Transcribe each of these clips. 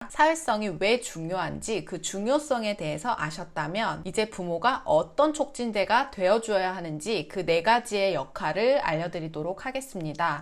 사회성이 왜 중요한지 그 중요성에 대해서 아셨다면 이제 부모가 어떤 촉진제가 되어주어야 하는지 그 4가지의 역할을 알려드리도록 하겠습니다.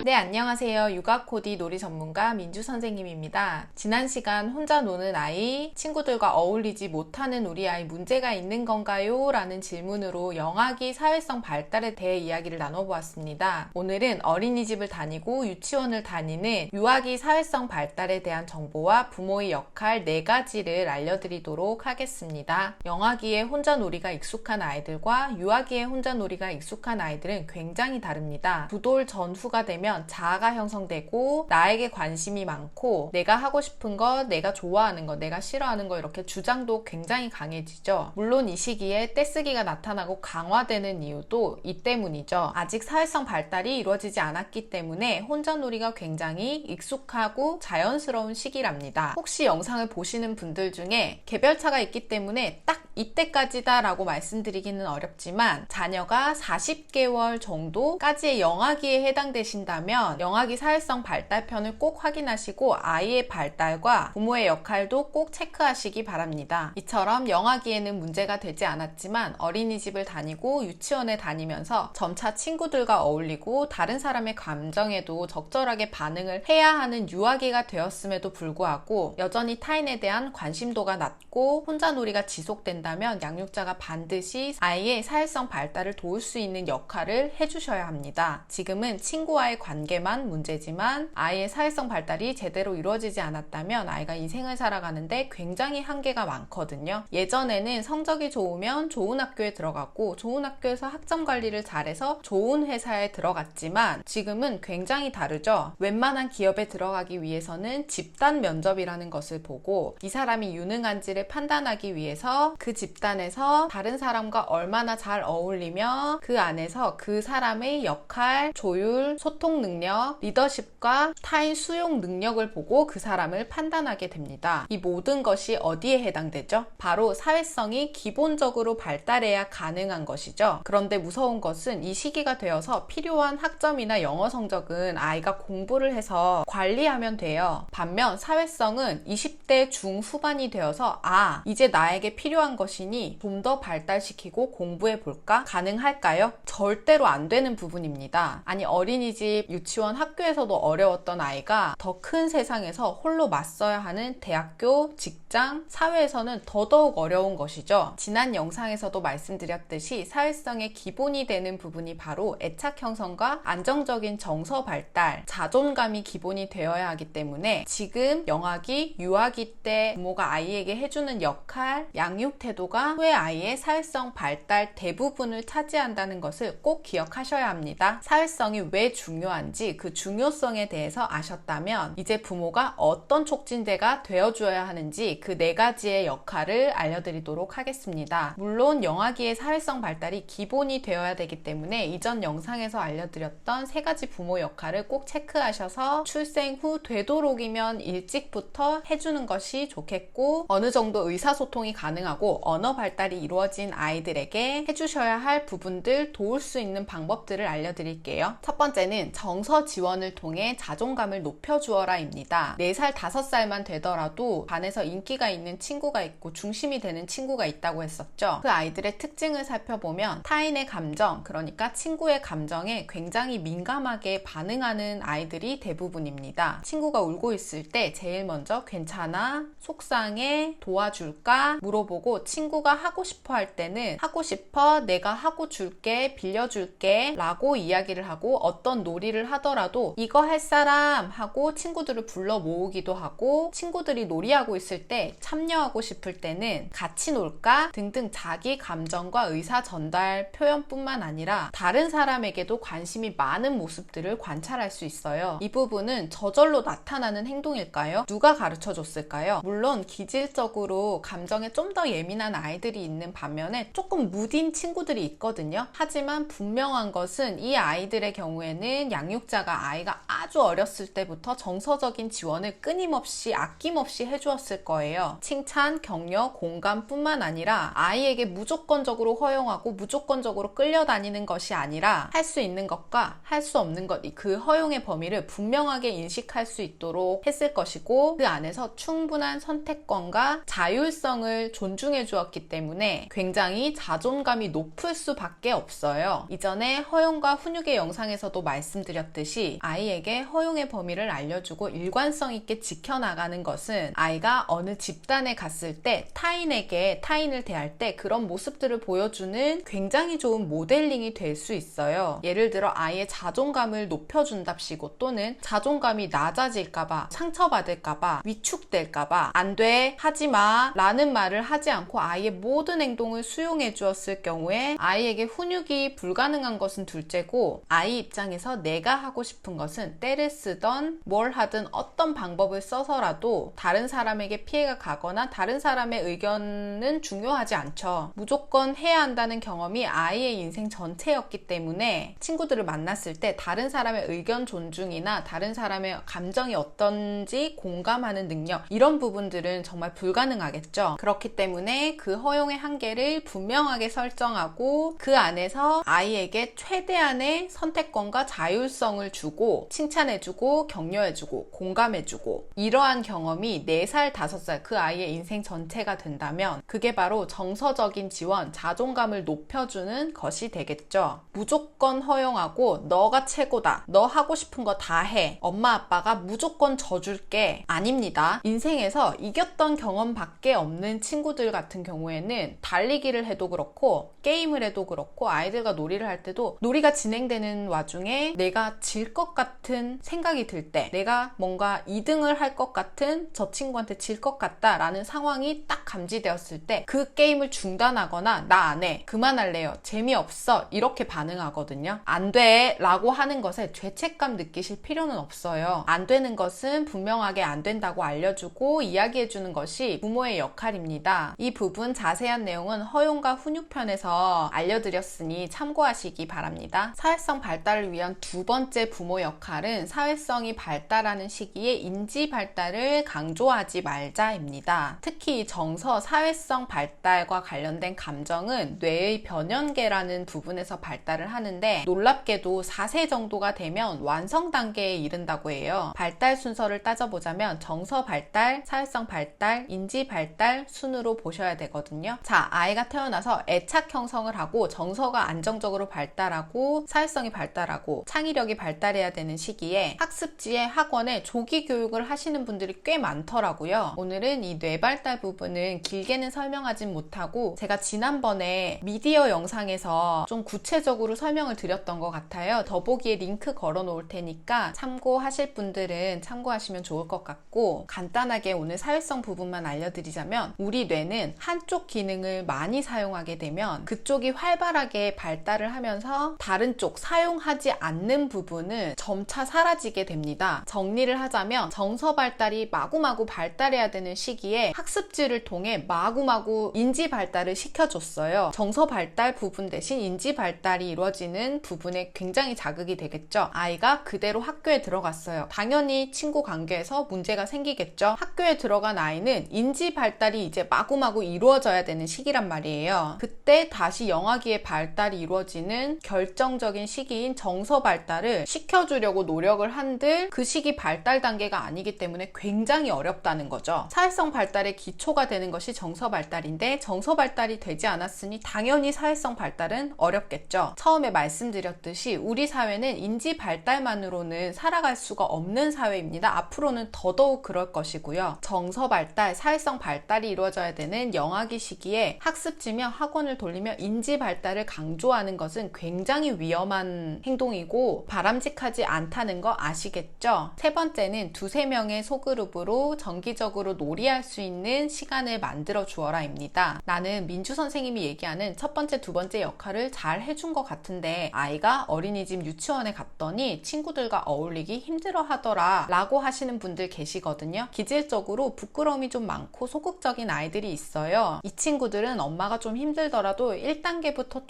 네, 안녕하세요. 육아코디 놀이 전문가 민주 선생님입니다. 지난 시간 혼자 노는 아이, 친구들과 어울리지 못하는 우리 아이 문제가 있는 건가요? 라는 질문으로 영아기 사회성 발달에 대해 이야기를 나눠보았습니다. 오늘은 어린이집을 다니고 유치원을 다니는 유아기 사회성 발달에 대한 정보와 부모의 역할 4가지를 알려드리도록 하겠습니다. 영아기에 혼자 놀이가 익숙한 아이들과 유아기에 혼자 놀이가 익숙한 아이들은 굉장히 다릅니다. 두 돌 전후가 되면 자아가 형성되고 나에게 관심이 많고 내가 하고 싶은 것, 내가 좋아하는 것, 내가 싫어하는 것 이렇게 주장도 굉장히 강해지죠. 물론 이 시기에 떼쓰기가 나타나고 강화되는 이유도 이 때문이죠. 아직 사회성 발달이 이루어지지 않았기 때문에 혼자놀이가 굉장히 익숙하고 자연스러운 시기랍니다. 혹시 영상을 보시는 분들 중에 개별차가 있기 때문에 딱 이때까지다 라고 말씀드리기는 어렵지만 자녀가 40개월 정도까지의 영아기에 해당되신다면 영아기 사회성 발달편을 꼭 확인하시고 아이의 발달과 부모의 역할도 꼭 체크하시기 바랍니다. 이처럼 영아기에는 문제가 되지 않았지만 어린이집을 다니고 유치원에 다니면서 점차 친구들과 어울리고 다른 사람의 감정에도 적절하게 반응을 해야 하는 유아기가 되었음에도 불구하고 여전히 타인에 대한 관심도가 낮고 혼자놀이가 지속된다면 양육자가 반드시 아이의 사회성 발달을 도울 수 있는 역할을 해주셔야 합니다. 지금은 친구와의 관계만 문제지만 아이의 사회성 발달이 제대로 이루어지지 않았다면 아이가 인생을 살아가는데 굉장히 한계가 많거든요. 예전에는 성적이 좋으면 좋은 학교에 들어갔고 좋은 학교에서 학점 관리를 잘해서 좋은 회사에 들어갔지만 지금은 굉장히 다르죠. 웬만한 기업에 들어가기 위해서는 집단 면접이라는 것을 보고 이 사람이 유능한지를 판단하기 위해서 그 집단에서 다른 사람과 얼마나 잘 어울리며 그 안에서 그 사람의 역할, 조율, 소통 능력, 리더십과 타인 수용 능력을 보고 그 사람을 판단하게 됩니다. 이 모든 것이 어디에 해당되죠? 바로 사회성이 기본적으로 발달해야 가능한 것이죠. 그런데 무서운 것은 이 시기가 되어서 필요한 학점이나 영어 성적은 아이가 공부를 해서 관리하면 돼요. 반면 사회성은 20대 중후반이 되어서 이제 나에게 필요한 것이니 좀 더 발달시키고 공부해 볼까? 가능할까요? 절대로 안 되는 부분입니다. 아니 어린이집, 유치원, 학교에서도 어려웠던 아이가 더 큰 세상에서 홀로 맞서야 하는 대학교, 직장, 사회에서는 더더욱 어려운 것이죠. 지난 영상에서도 말씀드렸듯이 사회성의 기본이 되는 부분이 바로 애착 형성과 안정적인 정서 발달, 자존감이 기본이 되어야 하기 때문에 지금 영아기, 유아기 때 부모가 아이에게 해주는 역할, 양육 태도가 후에 아이의 사회성 발달 대부분을 차지한다는 것을 꼭 기억하셔야 합니다. 사회성이 왜 중요한지 그 중요성에 대해서 아셨다면 이제 부모가 어떤 촉진제가 되어주어야 하는지 그 4가지의 역할을 알려드리도록 하겠습니다. 물론 영아기의 사회성 발달이 기본이 되어야 되기 때문에 이전 영상에서 알려드렸던 3가지 부모 역할을 꼭 체크하셔서 출생 후 되도록이면 일찍부터 해주는 것이 좋겠고 어느 정도 의사소통이 가능하고 언어 발달이 이루어진 아이들에게 해주셔야 할 부분들, 도울 수 있는 방법들을 알려드릴게요. 첫 번째는 정서 지원을 통해 자존감을 높여주어라 입니다. 4살, 5살만 되더라도 반에서 인기가 있는 친구가 있고 중심이 되는 친구가 있다고 했었죠. 그 아이들의 특징을 살펴보면 타인의 감정, 그러니까 친구의 감정에 굉장히 민감하게 반응하는 아이들이 대부분입니다. 친구가 울고 있을 때 제일 먼저 괜찮아? 속상해? 도와줄까? 물어보고 친구가 하고 싶어 할 때는 하고 싶어, 내가 하고 줄게, 빌려줄게 라고 이야기를 하고 어떤 놀이를 하더라도 이거 할 사람 하고 친구들을 불러 모으기도 하고 친구들이 놀이하고 있을 때 참여하고 싶을 때는 같이 놀까? 등등 자기 감정과 의사 전달 표현뿐만 아니라 다른 사람에게도 관심이 많은 모습들을 관찰할 수 있어요. 이 부분은 저절로 나타나는 행동일까요? 누가 가르쳐 줬을까요? 물론 기질적으로 감정에 좀 더 예민한 예민한 아이들이 있는 반면에 조금 무딘 친구들이 있거든요. 하지만 분명한 것은 이 아이들의 경우에는 양육자가 아이가 아주 어렸을 때부터 정서적인 지원을 끊임없이 아낌없이 해주었을 거예요. 칭찬, 격려, 공감뿐만 아니라 아이에게 무조건적으로 허용하고 무조건적으로 끌려다니는 것이 아니라 할 수 있는 것과 할 수 없는 것, 그 허용의 범위를 분명하게 인식할 수 있도록 했을 것이고, 그 안에서 충분한 선택권과 자율성을 존중해 주었기 때문에 굉장히 자존감이 높을 수밖에 없어요. 이전에 허용과 훈육의 영상에서도 말씀드렸듯이 아이에게 허용의 범위를 알려주고 일관성 있게 지켜나가는 것은 아이가 어느 집단에 갔을 때 타인을 대할 때 그런 모습들을 보여주는 굉장히 좋은 모델링이 될 수 있어요. 예를 들어 아이의 자존감을 높여준답시고, 또는 자존감이 낮아질까봐, 상처받을까봐, 위축될까봐 안 돼, 하지마 라는 말을 하지 않고 아이의 모든 행동을 수용해 주었을 경우에 아이에게 훈육이 불가능한 것은 둘째고, 아이 입장에서 내가 하고 싶은 것은 때를 쓰던 뭘 하든 어떤 방법을 써서라도 다른 사람에게 피해가 가거나 다른 사람의 의견은 중요하지 않죠. 무조건 해야 한다는 경험이 아이의 인생 전체였기 때문에 친구들을 만났을 때 다른 사람의 의견 존중이나 다른 사람의 감정이 어떤지 공감하는 능력, 이런 부분들은 정말 불가능하겠죠. 그렇기 때문에 그 허용의 한계를 분명하게 설정하고 그 안에서 아이에게 최대한의 선택권과 자율성을 주고 칭찬해주고 격려해주고 공감해주고, 이러한 경험이 4살, 5살 그 아이의 인생 전체가 된다면 그게 바로 정서적인 지원, 자존감을 높여주는 것이 되겠죠. 무조건 허용하고 너가 최고다, 너 하고 싶은 거 다 해, 엄마 아빠가 무조건 져줄게, 아닙니다. 인생에서 이겼던 경험밖에 없는 친구들 같은 경우에는 달리기를 해도 그렇고 게임을 해도 그렇고 아이들과 놀이를 할 때도 놀이가 진행되는 와중에 내가 질 것 같은 생각이 들 때, 내가 뭔가 2등을 할 것 같은, 저 친구한테 질 것 같다 라는 상황이 딱 감지되었을 때 그 게임을 중단하거나 나 안 해, 그만할래요, 재미없어, 이렇게 반응하거든요. 안 돼 라고 하는 것에 죄책감 느끼실 필요는 없어요. 안 되는 것은 분명하게 안 된다고 알려주고 이야기해주는 것이 부모의 역할입니다. 이 부분 자세한 내용은 허용과 훈육편에서 알려드렸으니 참고하시기 바랍니다. 사회성 발달을 위한 두 번째 부모 역할은 사회성이 발달하는 시기에 인지 발달을 강조하지 말자입니다. 특히 정서, 사회성 발달과 관련된 감정은 뇌의 변연계라는 부분에서 발달을 하는데, 놀랍게도 4세 정도가 되면 완성 단계에 이른다고 해요. 발달 순서를 따져보자면 정서 발달, 사회성 발달, 인지 발달 순으로 보셔야 되거든요. 자, 아이가 태어나서 애착 형성을 하고 정서가 안정적으로 발달하고 사회성이 발달하고 창의력이 발달해야 되는 시기에 학습지에 학원에 조기 교육을 하시는 분들이 꽤 많더라고요. 오늘은 이 뇌발달 부분은 길게는 설명하진 못하고 제가 지난번에 미디어 영상에서 좀 구체적으로 설명을 드렸던 것 같아요. 더보기에 링크 걸어 놓을 테니까 참고하실 분들은 참고하시면 좋을 것 같고, 간단하게 오늘 사회성 부분만 알려드리자면, 우리 뇌는 한쪽 기능을 많이 사용하게 되면 그쪽이 활발하게 발달을 하면서 다른 쪽 사용하지 않는 부분은 점차 사라지게 됩니다. 정리를 하자면 정서 발달이 마구마구 발달해야 되는 시기에 학습지를 통해 마구마구 인지 발달을 시켜줬어요. 정서 발달 부분 대신 인지 발달이 이루어지는 부분에 굉장히 자극이 되겠죠. 아이가 그대로 학교에 들어갔어요. 당연히 친구 관계에서 문제가 생기겠죠. 학교에 들어간 아이는 인지 발달이 이제 마구마구 이루어져야 되는 시기란 말이에요. 그때 다시 영아기의 발달이 이루어지는 결정적인 시기인 정서 발달을 시켜주려고 노력을 한들 그 시기 발달 단계가 아니기 때문에 굉장히 어렵다는 거죠. 사회성 발달의 기초가 되는 것이 정서 발달인데 정서 발달이 되지 않았으니 당연히 사회성 발달은 어렵겠죠. 처음에 말씀드렸듯이 우리 사회는 인지 발달만으로는 살아갈 수가 없는 사회입니다. 앞으로는 더더욱 그럴 것이고요. 정서 발달, 사회성 발달이 이루어져야 되는 영아기 시기에 학습지며 학원을 돌리며 인지 발달을 강조하는 것은 굉장히 위험한 행동이고 바람직하지 않다는 거 아시겠죠? 세 번째는 2-3명의 소그룹으로 정기적으로 놀이할 수 있는 시간을 만들어 주어라입니다. 나는 민주 선생님이 얘기하는 첫 번째, 두 번째 역할을 잘 해준 것 같은데 아이가 어린이집 유치원에 갔더니 친구들과 어울리기 힘들어 하더라 라고 하시는 분들 계시거든요. 기질적으로 부끄러움이 좀 많고 소극적인 아이들이 있어요. 있어요. 이 친구들은 엄마가 좀 힘들더라도 1단계부터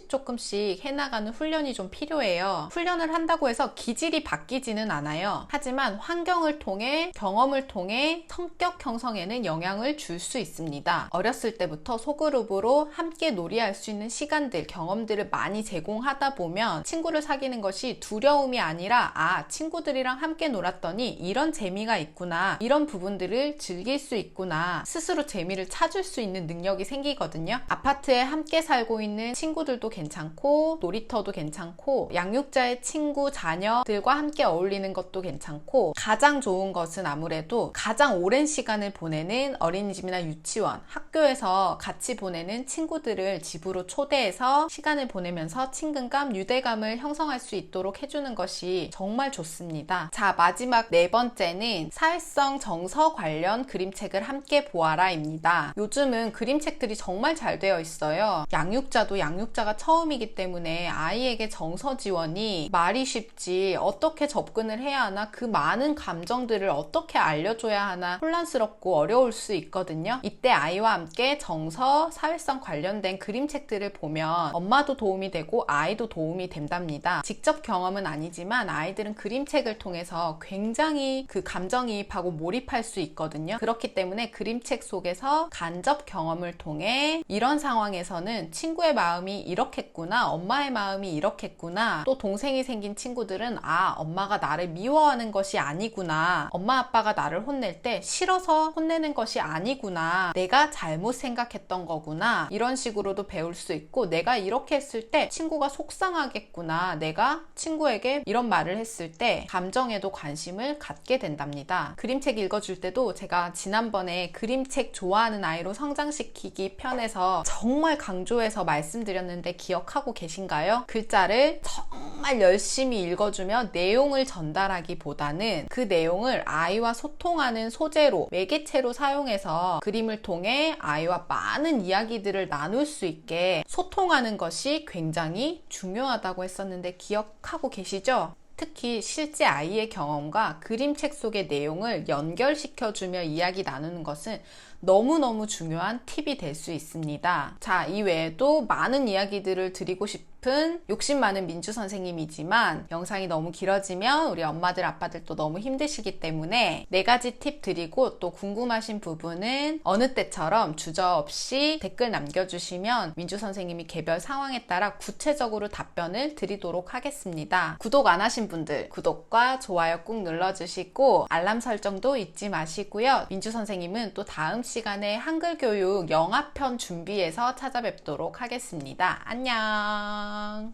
조금씩 해나가는 훈련이 좀 필요해요. 훈련을 한다고 해서 기질이 바뀌지는 않아요. 하지만 환경을 통해, 경험을 통해 성격 형성에는 영향을 줄 수 있습니다. 어렸을 때부터 소그룹으로 함께 놀이할 수 있는 시간들, 경험들을 많이 제공하다 보면 친구를 사귀는 것이 두려움이 아니라 친구들이랑 함께 놀았더니 이런 재미가 있구나, 이런 부분들을 즐길 수 있구나, 스스로 재미를 찾을 수 있는 능력이 생기거든요. 아파트에 함께 살고 있는 친구들도 괜찮고, 놀이터도 괜찮고, 양육자의 친구, 자녀들과 함께 어울리는 것도 괜찮고, 가장 좋은 것은 아무래도 가장 오랜 시간을 보내는 어린이집이나 유치원, 학교에서 같이 보내는 친구들을 집으로 초대해서 시간을 보내면서 친근감, 유대감을 형성할 수 있도록 해주는 것이 정말 좋습니다. 자, 마지막 4번째는 사회성 정서 관련 그림책을 함께 보아라 입니다. 요즘은 그림책들이 정말 잘 되어 있어요. 양육자도 양육자가 처음이기 때문에 아이에게 정서 지원이 말이 쉽지 어떻게 접근을 해야 하나, 그 많은 감정들을 어떻게 알려줘야 하나 혼란스럽고 어려울 수 있거든요. 이때 아이와 함께 정서, 사회성 관련된 그림책들을 보면 엄마도 도움이 되고 아이도 도움이 된답니다. 직접 경험은 아니지만 아이들은 그림책을 통해서 굉장히 그 감정이입하고 몰입할 수 있거든요. 그렇기 때문에 그림책 속에서 간접 경험을 통해 이런 상황에서는 친구의 마음이 이렇겠구나, 엄마의 마음이 이렇겠구나, 또 동생이 생긴 친구들은 엄마가 나를 미워하는 것이 아니구나, 엄마 아빠가 나를 혼낼 때 싫어서 혼내는 것이 아니구나, 내가 잘못 생각했던 거구나, 이런 식으로도 배울 수 있고, 내가 이렇게 했을 때 친구가 속상하겠구나, 내가 친구에게 이런 말을 했을 때 감정에도 관심을 갖게 된답니다. 그림책 읽어줄 때도 제가 지난번에 그림책 좋아하는 아이로 성장시키기 편에서 정말 강조해서 말씀드렸는데 기억하고 계신가요? 글자를 정말 열심히 읽어주며 내용을 전달하기보다는 그 내용을 아이와 소통하는 소재로, 매개체로 사용해서 그림을 통해 아이와 많은 이야기들을 나눌 수 있게 소통하는 것이 굉장히 중요하다고 했었는데 기억하고 계시죠? 특히 실제 아이의 경험과 그림책 속의 내용을 연결시켜주며 이야기 나누는 것은 너무너무 중요한 팁이 될 수 있습니다. 자, 이외에도 많은 이야기들을 드리고 싶은 욕심 많은 민주 선생님이지만 영상이 너무 길어지면 우리 엄마들 아빠들도 너무 힘드시기 때문에 4가지 팁 드리고, 또 궁금하신 부분은 어느 때처럼 주저없이 댓글 남겨주시면 민주 선생님이 개별 상황에 따라 구체적으로 답변을 드리도록 하겠습니다. 구독 안 하신 분들 구독과 좋아요 꾹 눌러주시고 알람 설정도 잊지 마시고요. 민주 선생님은 또 다음 시간에 한글 교육 영아편 준비해서 찾아뵙도록 하겠습니다. 안녕.